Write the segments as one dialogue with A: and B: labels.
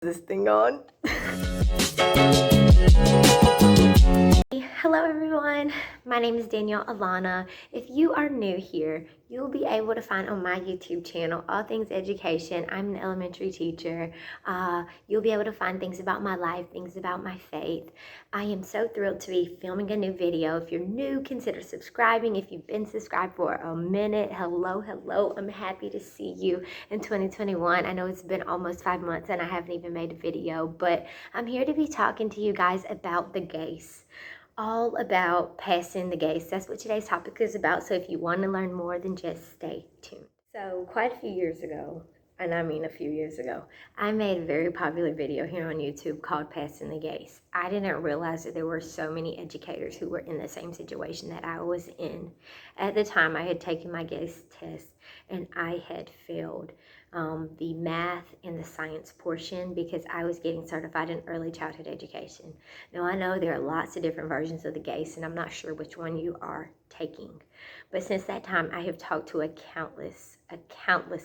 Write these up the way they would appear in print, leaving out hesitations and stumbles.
A: This thing on. Hello everyone, my name is Danielle Alana. If you are new here, you'll be able to find on my YouTube channel all things education. I'm an elementary teacher. You'll be able to find things about my life, things about my faith. I am so thrilled to be filming a new video. If you're new, consider subscribing. If you've been subscribed for a minute, hello. I'm happy to see you in 2021. I know it's been almost 5 months and I haven't even made a video, but I'm here to be talking to you guys about the GACE. All about passing the GACE. That's what today's topic is about. So if you want to learn more, then just stay tuned. So quite a few years ago, and I mean a few years ago, I made a very popular video here on YouTube called Passing the GACE. I didn't realize that there were so many educators who were in the same situation that I was in. At the time, I had taken my GACE test and I had failed the math and the science portion because I was getting certified in early childhood education. Now I know there are lots of different versions of the GACE and I'm not sure which one you are taking. But since that time, I have talked to a countless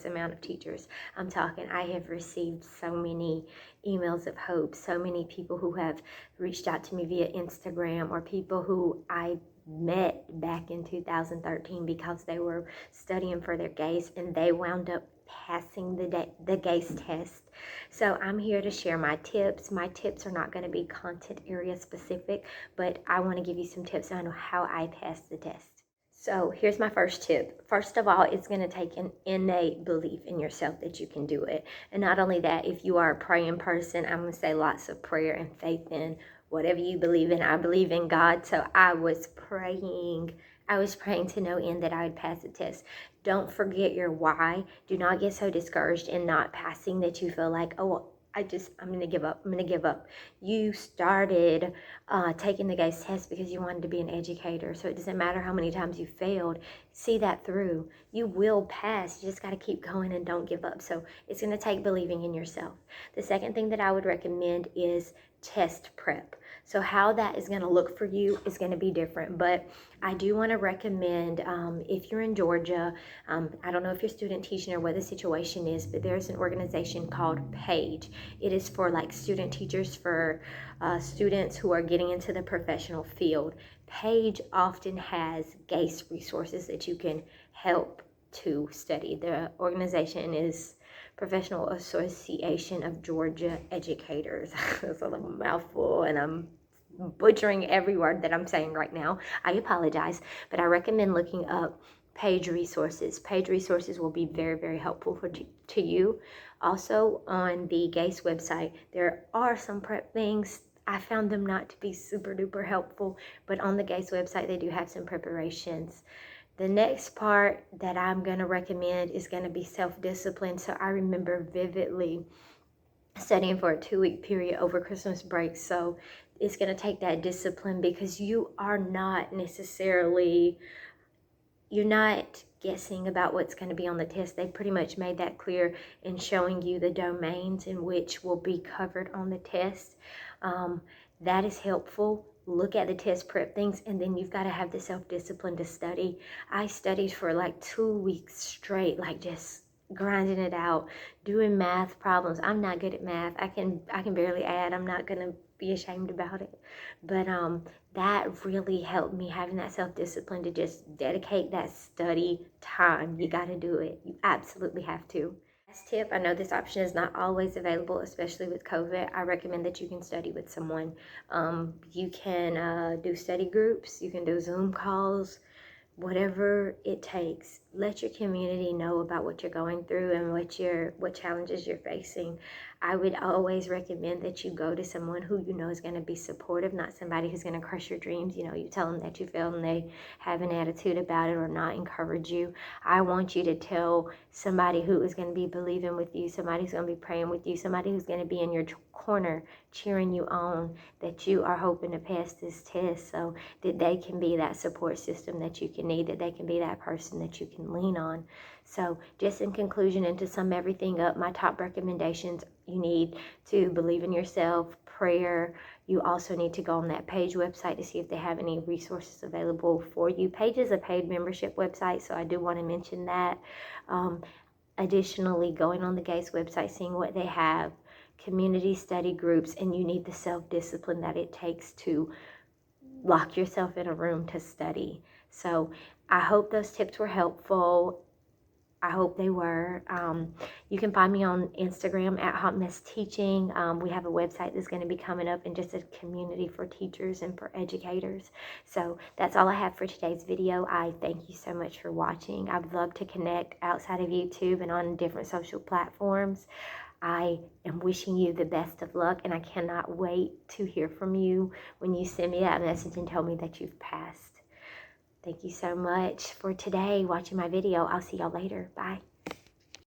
A: amount of teachers. I have received so many emails of hope, so many people who have reached out to me via Instagram, or people who I met back in 2013 because they were studying for their GACE and they wound up passing the GACE test. So I'm here to share my tips. My tips are not going to be content area specific, but I want to give you some tips on how I passed the test. So here's my first tip. First of all, it's going to take an innate belief in yourself that you can do it. And not only that, if you are a praying person, I'm going to say lots of prayer and faith in whatever you believe in. I believe in God, so I was praying to no end that I would pass the test. Don't forget your why. Do not get so discouraged in not passing that you feel like, oh, I'm going to give up. You started taking the GACE test because you wanted to be an educator. So it doesn't matter how many times you failed. See that through. You will pass. You just got to keep going and don't give up. So it's going to take believing in yourself. The second thing that I would recommend is test prep. So how that is going to look for you is going to be different, but I do want to recommend, if you're in Georgia, I don't know if you're student teaching or what the situation is, but there's an organization called PAGE. It is for like student teachers, for students who are getting into the professional field. PAGE often has GACE resources that you can help to study. The organization is Professional Association of Georgia Educators. It's a little mouthful and I'm butchering every word that I'm saying right now. I apologize, but I recommend looking up PAGE resources. PAGE resources will be very, very helpful to you. Also on the GACE website, there are some prep things. I found them not to be super duper helpful, but on the GACE website, they do have some preparations. The next part that I'm going to recommend is going to be self-discipline. So I remember vividly studying for a 2-week period over Christmas break. So it's going to take that discipline because you're not guessing about what's going to be on the test. They pretty much made that clear in showing you the domains in which will be covered on the test. That is helpful. Look at the test prep things, and then you've got to have the self-discipline to study. I studied for like 2 weeks straight, like just grinding it out, doing math problems. I'm not good at math. I can barely add. I'm not gonna be ashamed about it, but that really helped me, having that self-discipline to just dedicate that study time. You got to do it. You absolutely have to. Last tip, I know this option is not always available, especially with COVID. I recommend that you can study with someone. You can do study groups, you can do Zoom calls, whatever it takes. Let your community know about what you're going through and what challenges you're facing. I would always recommend that you go to someone who you know is going to be supportive, not somebody who's going to crush your dreams. You tell them that you failed and they have an attitude about it or not encourage you. I want you to tell somebody who is going to be believing with you, somebody who's going to be praying with you, somebody who's going to be in your corner cheering you on, that you are hoping to pass this test, so that they can be that support system that you can need, that they can be that person that you can lean on. So just in conclusion, and to sum everything up, my top recommendations: you need to believe in yourself, prayer. You also need to go on that PAGE website to see if they have any resources available for you. PAGE is a paid membership website, so I do want to mention that. Additionally, going on the GACE website, seeing what they have, community study groups, and you need the self-discipline that it takes to lock yourself in a room to study. So I hope those tips were helpful. I hope they were. You can find me on Instagram at Hot Mess Teaching. We have a website that's going to be coming up, and just a community for teachers and for educators. So that's all I have for today's video. I thank you so much for watching. I would love to connect outside of YouTube and on different social platforms. I am wishing you the best of luck, and I cannot wait to hear from you when you send me that message and tell me that you've passed. Thank you so much for today watching my video. I'll see y'all later. Bye.